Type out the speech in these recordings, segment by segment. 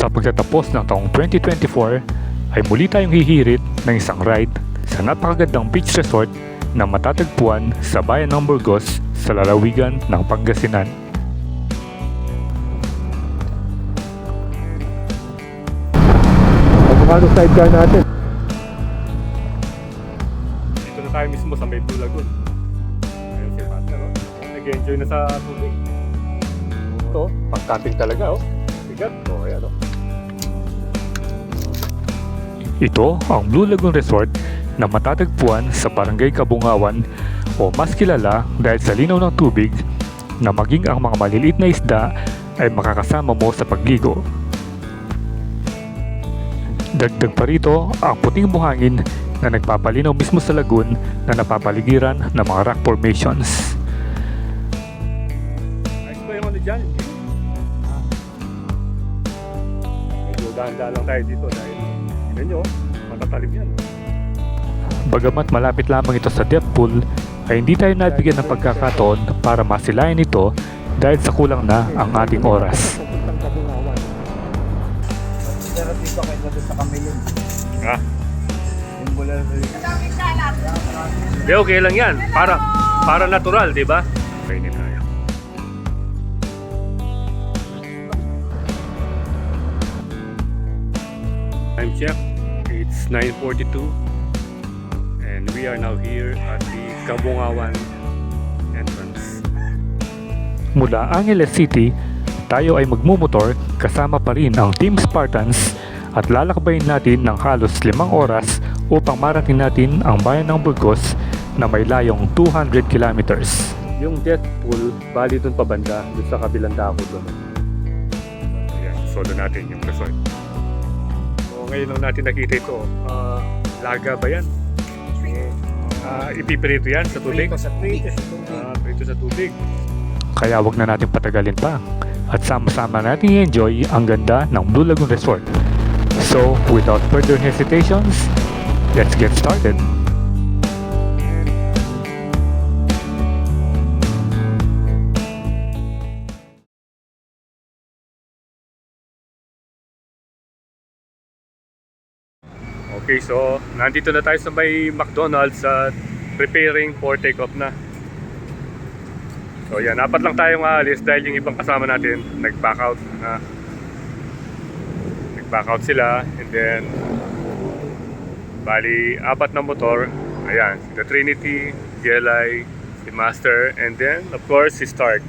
Sa pagtatapos ng taong 2024 ay muli tayong hihirit ng isang ride sa napakagandang beach resort na matatagpuan sa bayan ng Burgos sa lalawigan ng Pangasinan. Avocado sidecar natin. Dito na tayo mismo sa may Blue Lagoon. Ayun si Master, oh. Nag-enjoy na sa tubig. Ito, pang-camping talaga, oh. Bigat, oh, ayan, oh. Ito ang Blue Lagoon Resort na matatagpuan sa Barangay Kabungawan o mas kilala dahil sa linaw ng tubig na maging ang mga maliliit na isda ay makakasama mo sa pagligo. Dagdag pa rito ang puting buhangin na nagpapalinaw mismo sa lagoon na napapaligiran ng mga rock formations. Ayos ba yung ano dyan? Medyo dahan-dahan lang tayo dito dahil tignan nyo, matatalim yan. Bagamat malapit lamang ito sa depth pool, ay hindi tayo nabigyan ng pagkakataon para masilayan ito dahil sa kulang na ang ating oras. Ah. Di okay lang yan. Para natural, di ba? Okay, tayo. Time check. It's 9:42 and we are now here at the Kabungawan entrance. Mula Angeles City, tayo ay magmumotor kasama pa rin ang Team Spartans at lalakbayin natin ng halos 5 oras upang marating natin ang bayan ng Burgos na may layong 200 kilometers. Yung jet pool, bali dun pa banda, dun sa kabilang dako dun. Ayan, solo natin yung resort. So ngayon lang natin nakita ito. Laga ba yan? Ipiprito yan sa tubig? Prito sa tubig. Kaya wag na natin patagalin pa at sama-sama natin i-enjoy ang ganda ng Blue Lagoon Resort. So, without further hesitations, let's get started. Okay, so nandito na tayo sa may McDonald's at preparing for take-off na. So yan, 4 lang tayong aalis dahil yung ibang kasama natin nag-back out na. Nag-back out sila and then bali 4 na motor. Ayan, the Trinity, GLI, si Master, and then of course si Stark.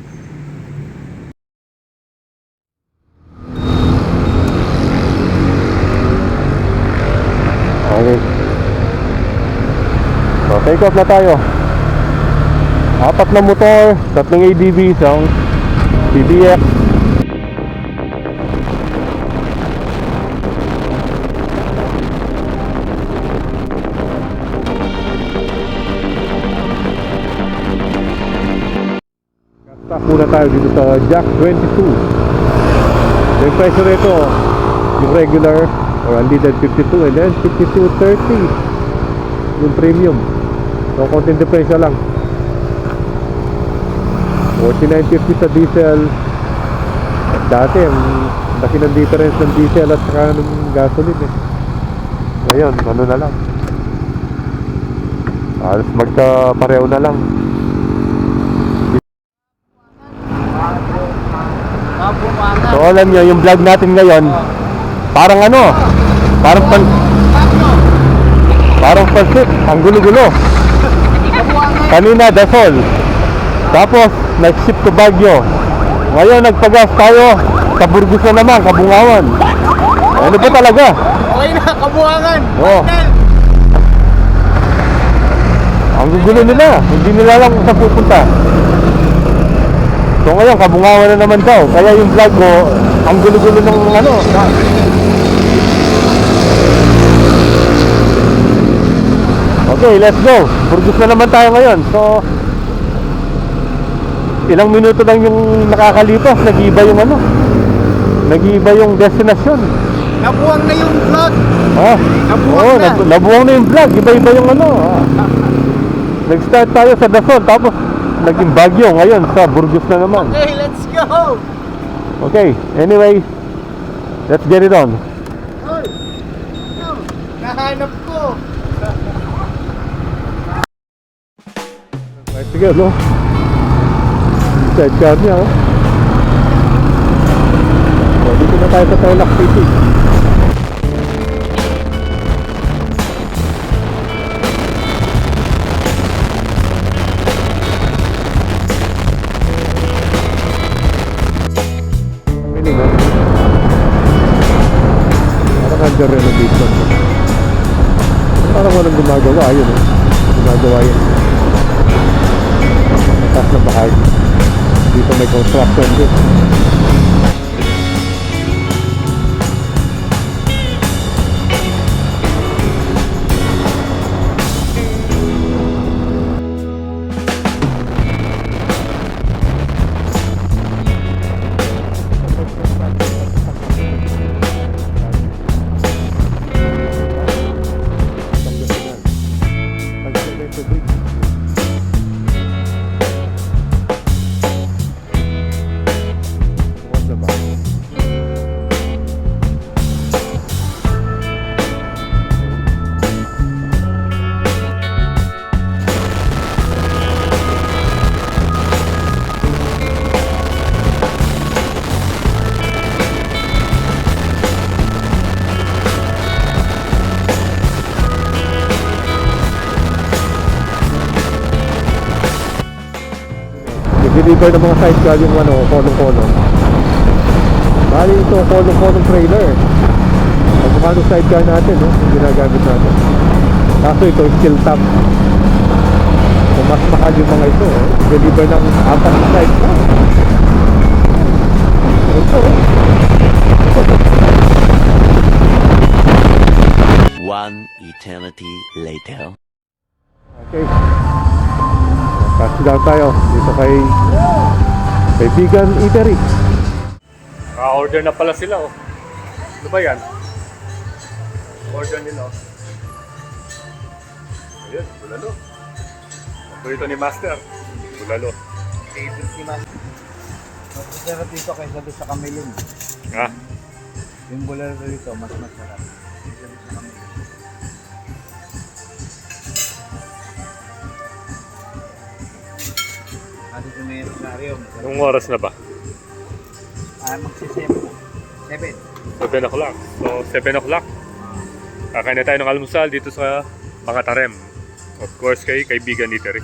Okay. So, take off na tayo. 4 na motor, 3 ADV, isang PBX. Stop muna tayo dito sa Jack 22. Yung presyo nito, yung regular or unleaded 52 and then 52.30 yung premium. So konting diferensya lang. 49.50 sa diesel. At dati ang laki ng difference ng diesel at saka ng gasoline eh. Ngayon ano na lang, halos magkapareho na lang. So alam nyo, yung vlog natin ngayon parang ano, parang pansit, ang gulo-gulo. Kanina Dasol, tapos nag-ship to Baguio. Ngayon nagpagas tayo sa Burgos na naman, Kabungawan. Ano ba talaga? Okay na, Kabungawan. Oo. Ang gugulo nila, hindi nila lang saan pupunta. So ngayon Kabungawan na naman daw. Kaya yung vlog ko, ang gulo-gulo ng ano. Okay, let's go. Burgos na naman tayo ngayon. So ilang minuto lang yung nakakalipas, nag-iiba yung ano, nag-iiba yung destinasyon. Nabuwang na yung vlog. Oo, nabuwang na yung vlog. Iba-iba yung ano. Nag-start tayo sa Dasol, tapos naging Baguio. Ngayon sa Burgos na naman. Okay, let's go. Okay, anyway, Let's get it on. Hoy! Nahanap ko! Right, sige, no? Sidecar niya, oh. So, dito na tayo sa Tarlac City. Piling, oh. Parang under-renovation. Parang walang gumagawa, yun, oh. Gumagawa yun. Taas na bahagi. Dito may construction din. Deliver ng mga sidecar yung ano, kolong-kolong. Bali ito, kolong-kolong trailer. Ang mukha ng sidecar natin, no? Yung ginagamit natin. Kaso ito, steel top. So, mas mahal yung mga ito, eh. Deliver ng 4 na sidecar. Ito, One eternity later. okay. Kasi down tayo dito kay Vegan Eatery. Order na pala sila, oh. Ano ba yan? Order nila, oh. Ayun, bulalo. Paborito ni Master. Bulalo. Favorite ni Man. Mas masarap dito kaysa doon sa Kamilon. Ah, Yung bulalo dito, mas masarap. Kaysa doon sa Kamilon. Dito may rosario. anong oras na ba? Magsi-7. 7 o'clock. So, 7 o'clock. Kakain na tayo ng almusal dito sa Pangatarem. Of course, kay Vegan Eatery.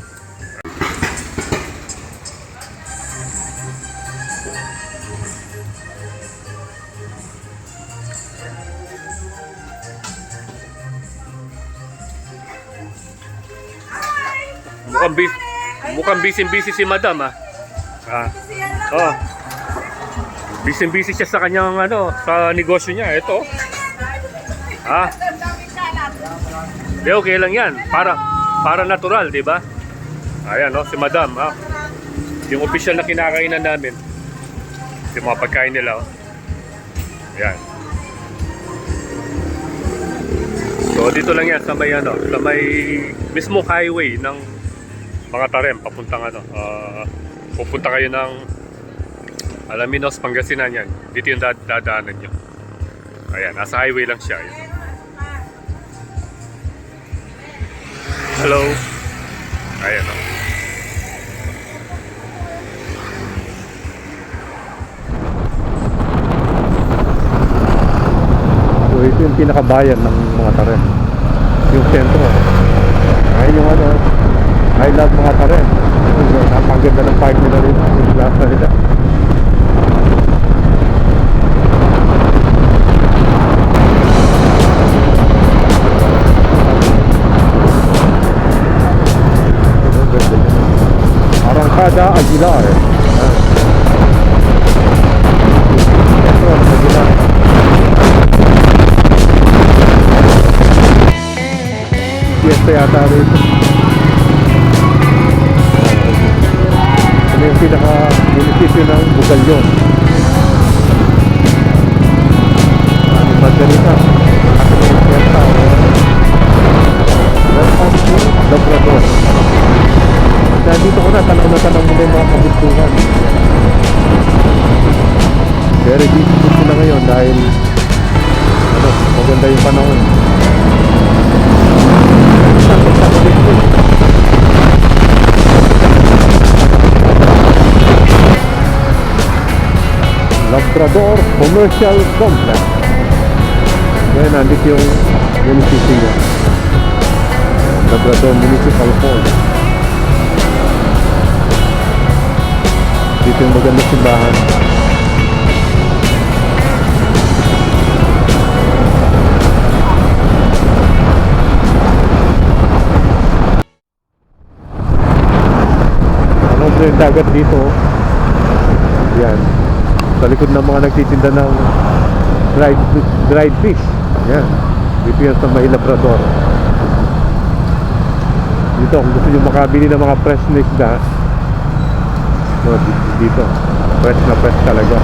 Mukhang busy si Madam, ah. Oh. Busy siya sa kanyang sa negosyo niya. Ito. Di okay lang 'yan. Para natural, 'di ba? Ayan, si Madam, yung official na kinakainan namin. Yung mga pagkain nila, Ayan. So dito lang 'yan sa may mismo highway ng Pangatarem papuntang pupunta kayo ng Alaminos, Pangasinan yan. Dito yung dadaanan nyo. Ayan, nasa highway lang siya. Ayan. Hello. Ayan, So ito yung pinakabayan ng mga Tarem. Yung sentro. Ayun yung I love mga Tarem. Napaganda ng park nila rin. Yung plaza nila. Arangkada Aguilar. Sentro ng Aguilar. Fiesta yata rin. Ano yung pinaka-munisipyo ng Bugalyon. Ano ba ganito? Ano yung fiesta? Welcome to Labrador. Dito ko na tanong mo yung mga kabuntungan. Very difficult sila ngayon dahil maganda yung panahon. Labrador Commercial Complex. Ngayon, nandito yung municipio niya. Labrador Municipal Hall. Dito yung magandang simbahan. Ano ba yung dagat dito? Yan. Sa likod ng mga nagtitinda ng dried fish. Yan. Dito yan sa May Labrador. Dito, kung gusto nyo makabili ng mga fresh na isda, dito. Fresh na fresh talaga.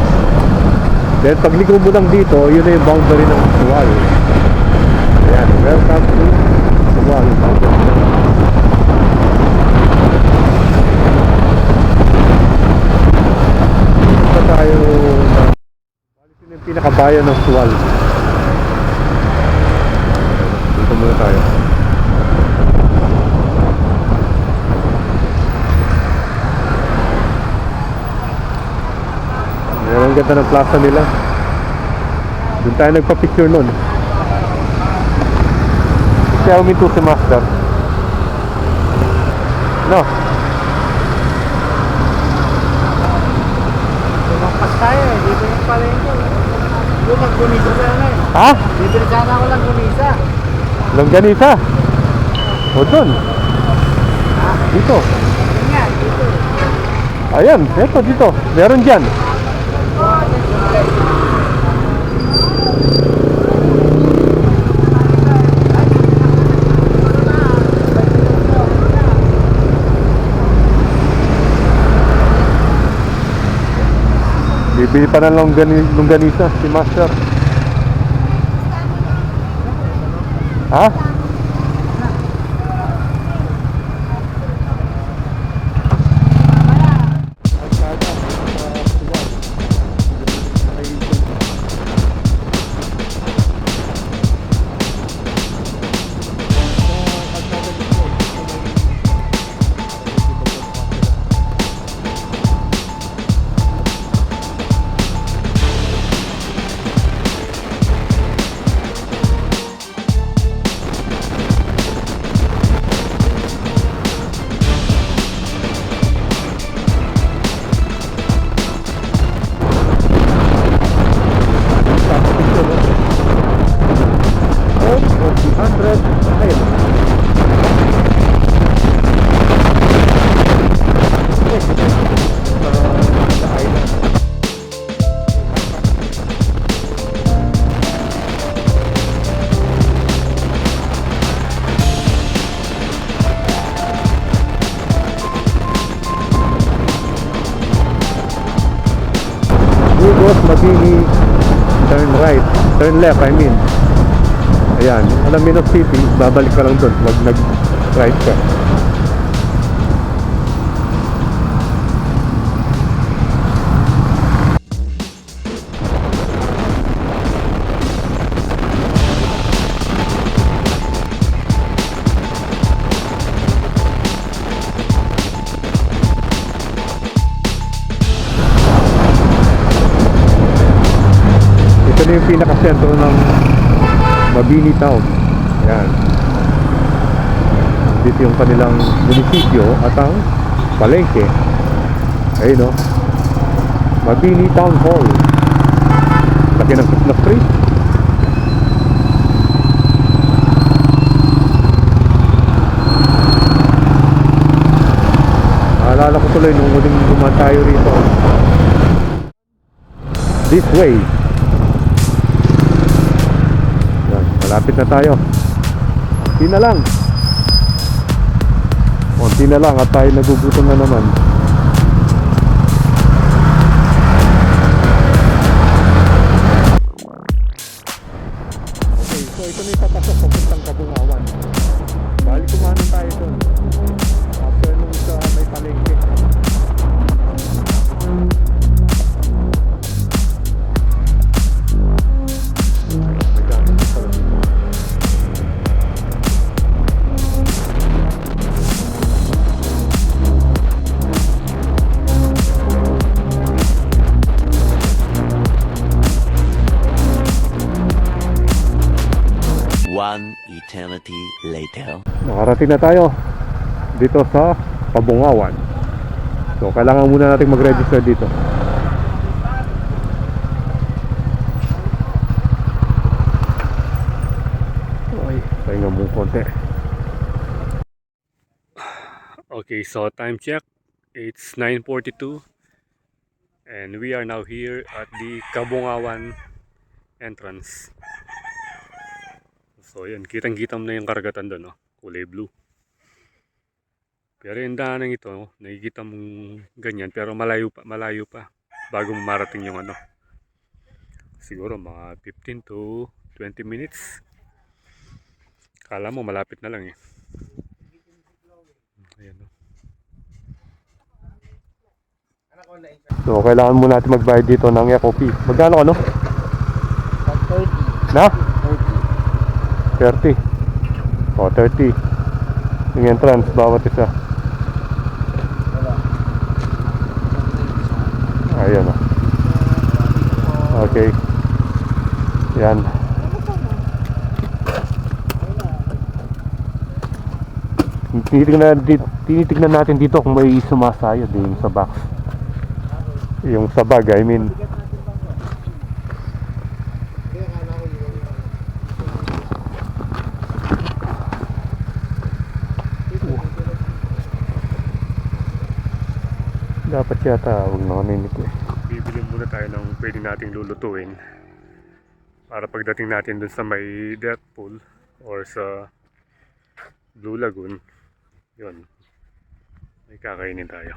Then, pag ligaw mo lang dito, yun na yung boundary ng Suwal. Ayan. Welcome to Suwal. Dito tayo na balisin yung pinakabayan ng Suwal. Dito muna tayo. Ayan, ang ganda ng plaza nila. Doon tayo nagpa-picture nun. Kaya uminto si Master. No? Tumampas tayo eh. Dito yung palengke. Doon naggunisa sana eh. Ha? Dito sana ako lang gunisa. Longganisa? O doon? Dito. Yun nga, dito. Ayan, eto dito. Meron dyan. Bibili pa ng longganisa si Master. Ha? Burgos, Mabini, turn right, turn left I mean. Ayan, Alaminos City, babalik ka lang doon, wag nag right ka. Ito na yung pinaka-sentro ng Mabini Town. Ayan. Dito yung kanilang munisipyo at ang palengke. Ayun o. Mabini Town Hall. Laki ng Christmas tree. Naalala ko tuloy nung muling dumaan tayo rito. This way. Malapit na tayo. Konti na lang. Konti na lang at tayo nagugutom na naman. Okay, so ito na yung papasok papuntang Kabungawan. Balik kumanan tayo doon. After nung sa may palengke. eternity later. Nakarating na tayo dito sa Kabungawan. So kailangan muna natin mag-register dito. Ay, pahinga mo konti. Okay, so time check. It's 9:42 and we are now here at the Kabungawan entrance. So yan, kitang-kita mo na yung karagatan doon, no? Kulay blue. Pero yung daanan ito, nakikita mong ganyan, pero malayo pa bago marating yung ano. Siguro mga 15 to 20 minutes. Kala mo malapit na lang eh. Ayan, no? So kailangan muna natin magbayad dito ng FOP. Magkano ano? 30. Na? 30. O, 30. Yung entrance, bawat isa. Ayan o. Okay. Yan. Tinitignan natin dito kung may sumasayad yung sa box. Yung sa bag, I mean. Dapat yata, huwag na kami nito eh. Bibili muna tayo ng pwede nating lulutuin para pagdating natin dun sa may death pool or sa Blue Lagoon, yun, may kakainin tayo.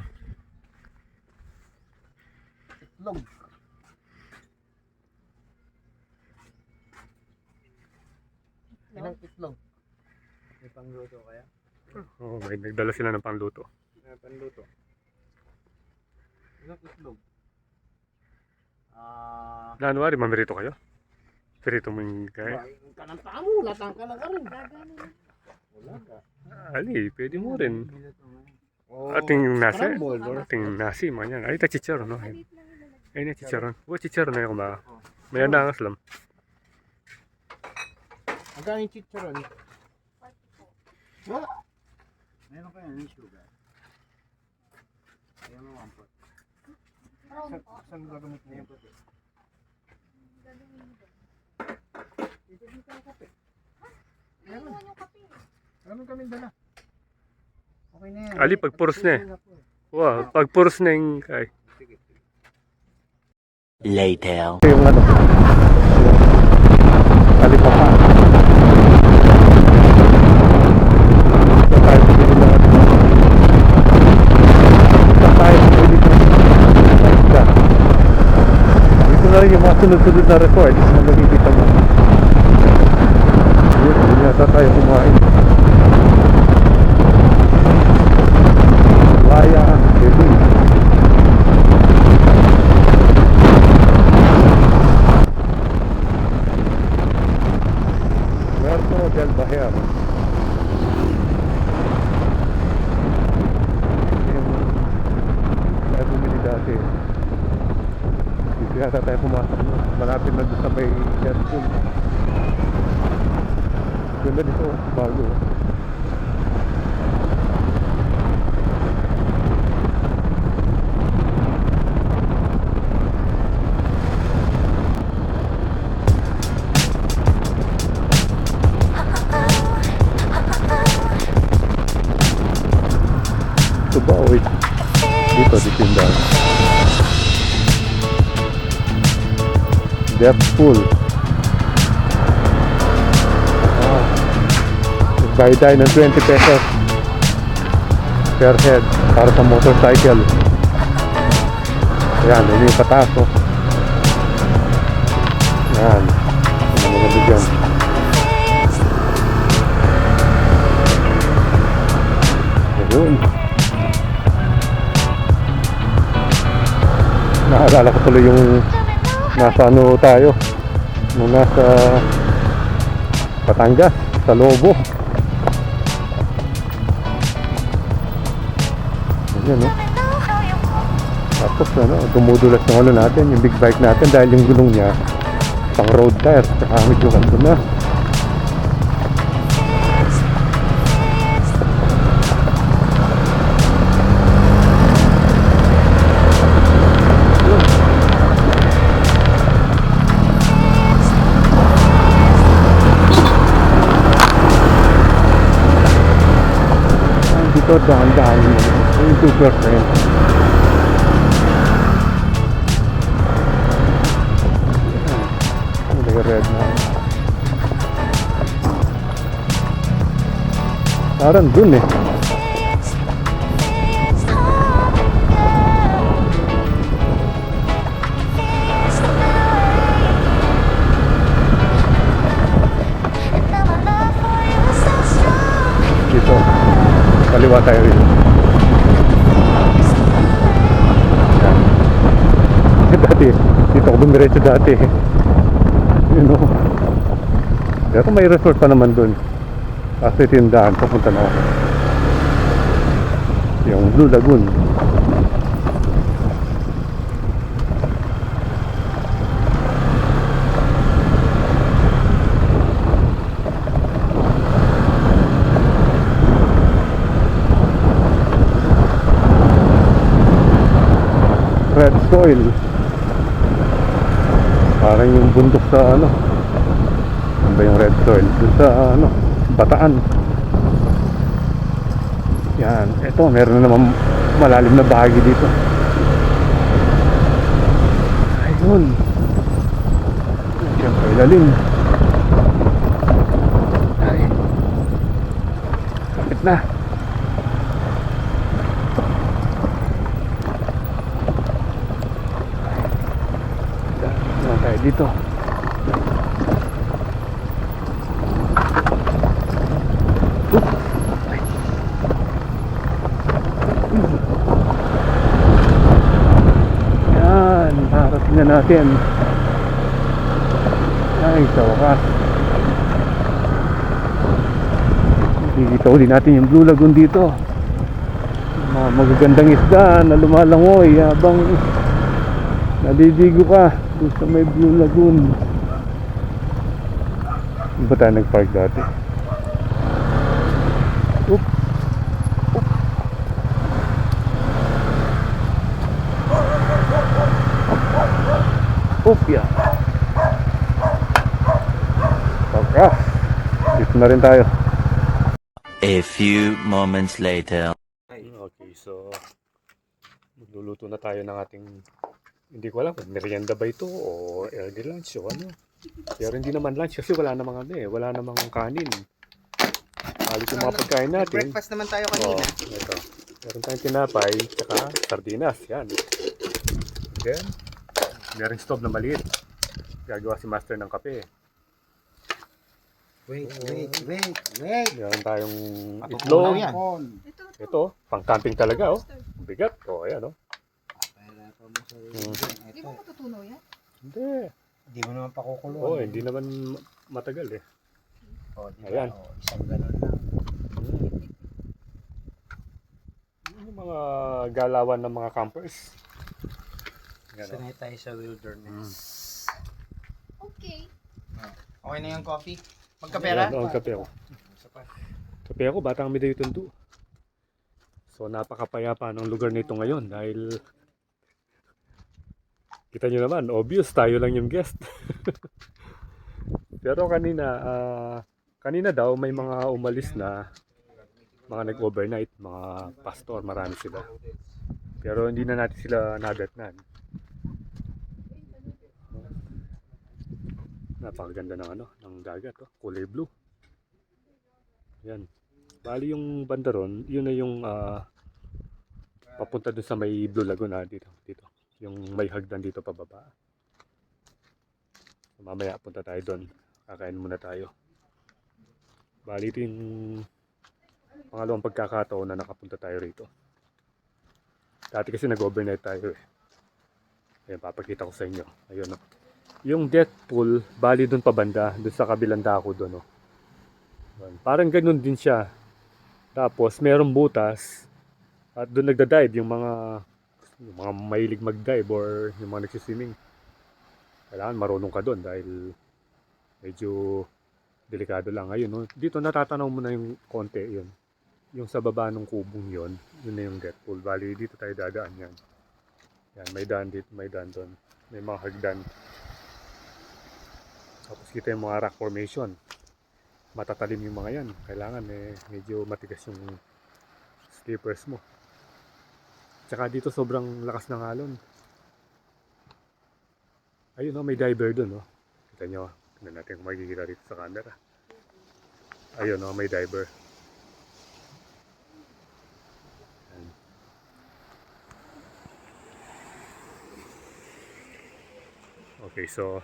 Itlog. Ilang itlog? May pangluto kaya? Oo, may nagdala sila ng pangluto. May pangluto. Ilang itlog? January, mamirito kayo? Pirito mo yung kaya? Kanang tamo, latang ka lang ka rin. Wala ka. Ali, pwede mo rin. Oh, Ating nasi, scramble, or- ating nasi, man yan. Ay, ita chicharon, no? Ay, na chicharon. Huwag chicharon na yung ba? May andangas lang. Magkano yung chicharon? Wala. Meron kaya yung sugar? Ayan mo, 1 pot. Saan gagamit na yung puti? Meron. Meron kami dala. Okay na yan. Ali, pag puros na eh. Wow, pag puros na yung kay. Later. Yung ano, alipapa. So tayo bibili ng ano. So tayo bibili ng isda. Dito na rin yung mga sunod-sunod na records na makikita mo. Yun yata tayo kumain. Laya, baby. Puerto del Baher. Yung tayo bumili dati. Dito yata tayo pumasok. Malapit na doon sa may Deadpool. Ganda dito, bago. Ito ba? Wait. Dito tindahan. Deadpool. Nagbayad tayo ng 20 pesos per head para sa motorcycle. Ayan, yun yung pataas, oh. Ayan. Ano maganda dyan. Ayun. Naalala ko tuloy yung nasa ano tayo nung nasa Batangas, sa Lobo. Ayan, no? Tapos ano, dumudulas ng ano natin, yung big bike natin dahil yung gulong niya pang road tire, saka medyo kanto na. Ito, dahan-dahan mo. Yung 2%. Red na. Parang dun eh. Dito. Kaliwa tayo rin. Yan. Dati, dito ako dumiretso dati. You know. Pero may resort pa naman dun. Kasi tindahan, papunta na ako. Yung Blue Lagoon. Red soil. Parang yung bundok sa ano. Ano ba yung red soil? Doon sa ano, Bataan. Yan, eto meron na naman malalim na bahagi dito. Ayun. Siyempre lalim. Ay. Kapit na. Naman tayo dito. Yan, parating na natin. Ay, sa wakas. Dito ulit natin yung Blue Lagoon dito. Mga magagandang isda na lumalangoy habang naliligo ka doon sa may Blue Lagoon. Saan ba tayo nag-park dati? Oop. Oop yan. Okay. Dito na rin tayo. A few moments later. Okay, so magluluto na tayo ng ating, hindi ko alam kung merienda ba ito o early lunch o ano. Pero hindi naman lunch kasi wala namang ano eh, wala namang kanin. Halos yung mga pagkain natin. Breakfast naman tayo kanina. Ito. Meron tayong tinapay, tsaka sardinas, yan. Then, meron stove na maliit. Gagawa si Master ng kape. Wait. Meron tayong Matutunaw itlog. yan. Ito, pang camping talaga oh. Bigat. Oh, ayan oh. Hindi mo matutunaw yan? Hindi. Hindi mo naman pakukuluan. Oh, hindi naman matagal eh. Oh, diba? Ayan. Oh, isang ganun lang. Yung mga galawan ng mga campers. Yan, oh. Sanay tayo sa wilderness. Okay. Okay na yung coffee? Magkapera? Ayan, oh, kape ako. Kape ako, Batang Miday Tondo. So napakapayapa ng lugar nito ngayon dahil kita nyo naman, obvious tayo lang yung guest. Pero kanina daw may mga umalis na mga nag-overnight, mga pastor, marami sila. Pero hindi na natin sila nadatnan. Napakaganda ng ano, ng dagat, oh, kulay blue. Yan. Bali yung banda ron, yun na yung papunta dun sa may Blue Lagoon dito. Yung may hagdan dito pababa. So, mamaya punta tayo doon. Kakain muna tayo. Bali ito yung pangalawang pagkakataon na nakapunta tayo rito. Dati kasi nag-overnight tayo eh. Ayan, papakita ko sa inyo. Ayun oh. Yung death pool, bali doon pabanda, doon sa kabilang dako doon oh. Parang ganun din siya. Tapos merong butas at doon nagda-dive yung mga mahilig mag-dive or yung mga nagsiswimming. Kailangan marunong ka doon dahil medyo delikado lang. Ayun, no? Dito natatanaw mo na yung konti yun. Yung sa baba ng kubong yun, yun na yung death pool. Bali dito tayo dadaan yan. Yan, may daan dito, may daan doon. May mga hagdan. Tapos kita yung mga rock formation. Matatalim yung mga yan. Kailangan medyo matigas yung slippers mo. Tsaka dito sobrang lakas ng alon. Ayun oh, may diver dun oh. Kita nyo, tingnan natin kung makikita dito sa camera. Ayun oh, may diver. Ayan. Okay, so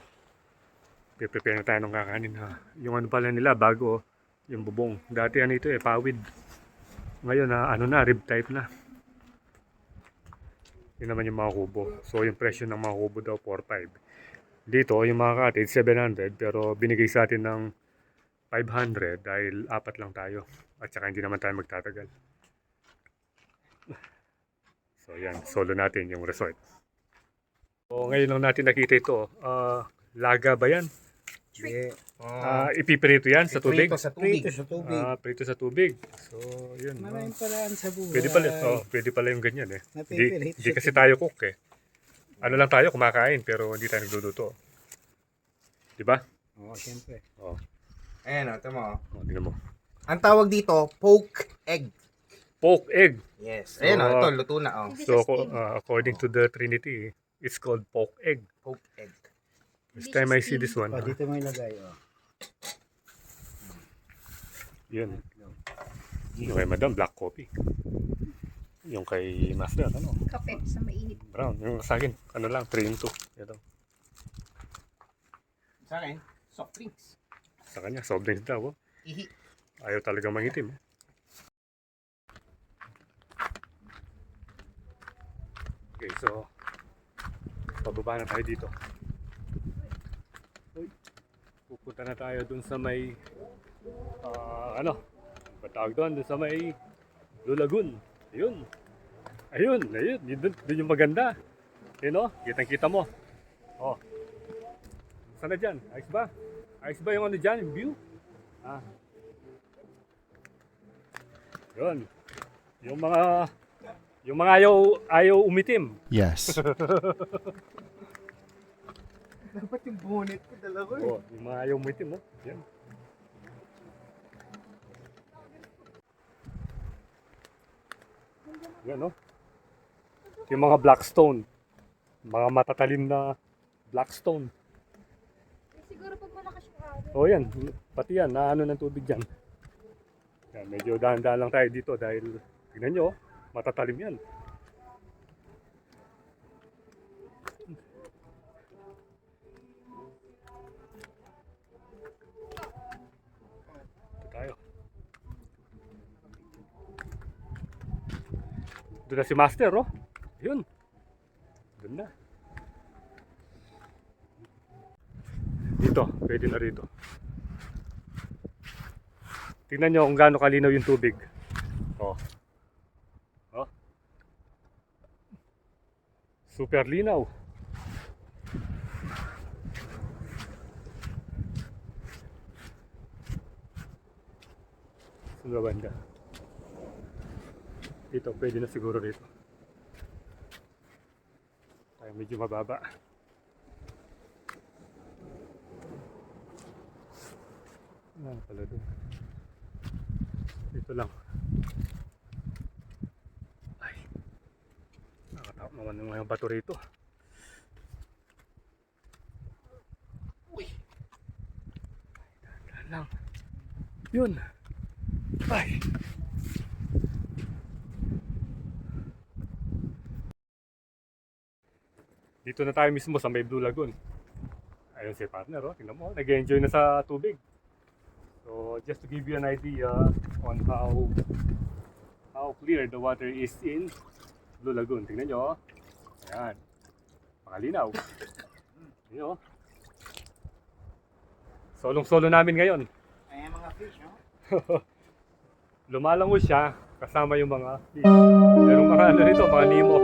prepare na tayo ng kakanin ha. Yung ano pala nila bago, yung bubong. Dati ano ito pawid. Ngayon ano na, rib type na. Yun naman yung mga kubo. So yung presyo ng mga kubo daw 4.5. Dito yung mga cottage 700 pero binigay sa atin ng 500 dahil apat lang tayo. At saka hindi naman tayo magtatagal. So yan, solo natin yung resort. So ngayon lang natin nakita ito. Laga ba yan? Yeah. Ipiprito yan sa tubig? Prito sa tubig. Prito sa tubig. So, yun. Maraming paraan sa buhay. Pwede pala yung ganyan eh. Napipilit Di sa kasi tayo cook eh. Ano lang tayo, kumakain pero hindi tayo nagluluto. Di ba? Oo, siyempre. Oh, Ayan o, ito mo. tingnan mo. Ang tawag dito, poke egg. Poke egg. Yes. Ayan o, ito, luto na o. Hindi So, siya steam. according to the Trinity, it's called poke egg. Poke egg. First Hindi time siya I see steam. this one. Dito mo ilagay o. Yun. Yung kay Madam, black coffee. Yung kay Master, ano? Kape sa mainit. Brown. Yung sa akin, ano lang, 3 in 2. Ito. Sa akin, soft drinks. Sa kanya, soft drinks daw. Oh. Ihi. Ayaw talaga mangitim. Okay, so pababa na tayo dito. Uy, pupunta na tayo dun sa may ano? Patawag doon sa may Blue Lagoon. Ayun. Ayun. Yun yung maganda. Ayun oh, kitang-kita mo. Oh. Saan na dyan? Ayos ba? Ayos ba yung ano dyan? Yung view? Yun. Yung mga ayaw umitim. Yes. Dapat yung bonnet ko dala ko eh. Oh, yung mga ayaw umitim, oh. Yan. Yan, oh. Yung mga blackstone. Mga matatalim na blackstone. Siguro pag malakas yung araw. Oh, yan. Pati yan, naano ng tubig dyan. Yan, medyo dahan-dahan lang tayo dito dahil, tignan nyo, oh, matatalim yan. Ito tayo. Doon na si Master, oh. Yun. Doon na. Dito, pwede na rito. Tingnan nyo kung gaano kalinaw yung tubig. Oh. Oh. Super linaw. Sa banda. Dito, pwede na siguro rito. Tayo medyo mababa. Ano pala doon? Dito lang. Ay. Nakatakot naman yung mga bato rito. Uy. Dahan lang. Yun. Ay. Dito na tayo mismo sa may Blue Lagoon. Ayun si partner, oh. Tingnan mo, nag-enjoy na sa tubig. So, just to give you an idea on how clear the water is in Blue Lagoon. Tingnan nyo, oh. Ayan. Makalinaw. Tingnan nyo, oh. Solong-solo namin ngayon. Ayan mga fish, no? Lumalangoy siya kasama yung mga fish. Merong mga ano rito, mga nemo.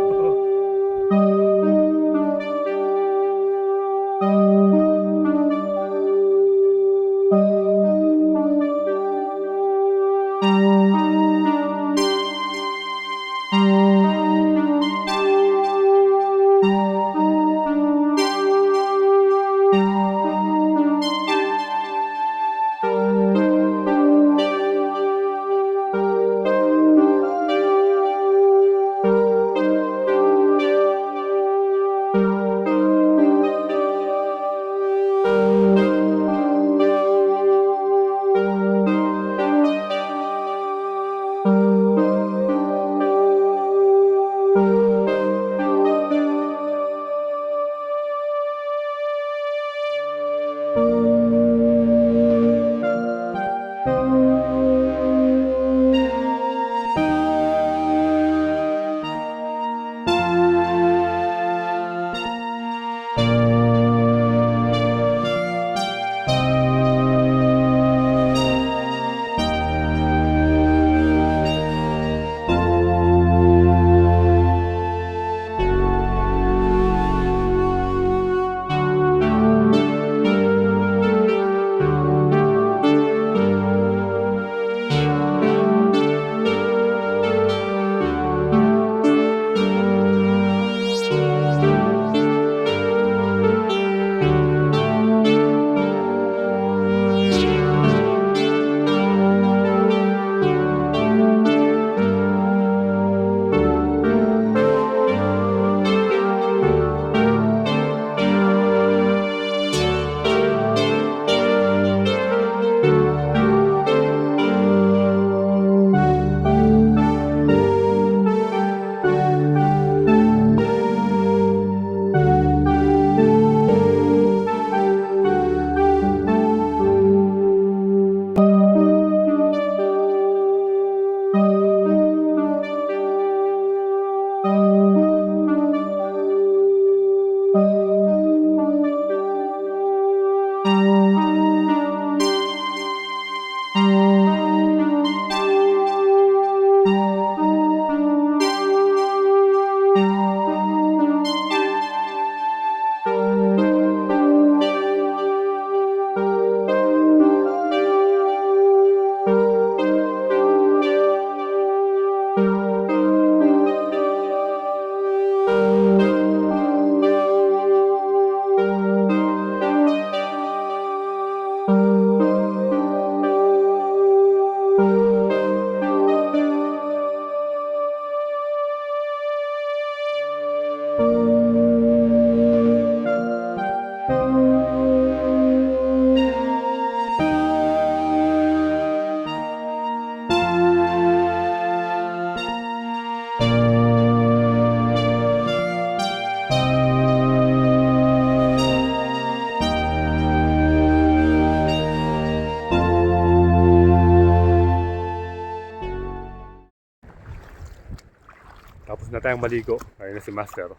Tapos na tayong maligo. Ayun na si Master.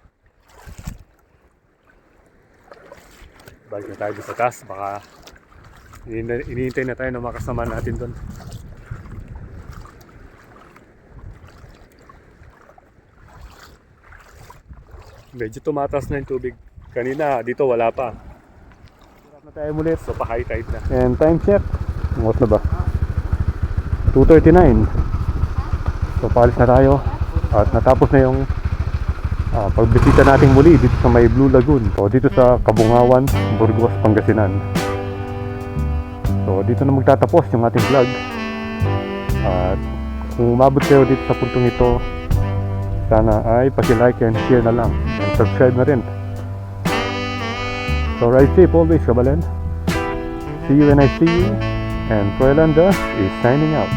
Balik na tayo doon sa taas. Baka iniintay na tayo ng mga kasama natin doon. Medyo tumatas na yung tubig. Kanina dito wala pa. Hirap na tayo mulit. So pa high tide na. And time check. Angot na ba? 2:39. So paalis na tayo. At natapos na yung pagbisita nating muli dito sa may Blue Lagoon. So dito sa Kabungawan, Burgos, Pangasinan. So dito na magtatapos yung ating vlog. At kung umabot kayo dito sa puntong ito, sana ay paki-like and share na lang. And subscribe na rin. So ride safe always, Kabalen. See you when I see you. And Troylanda is signing out.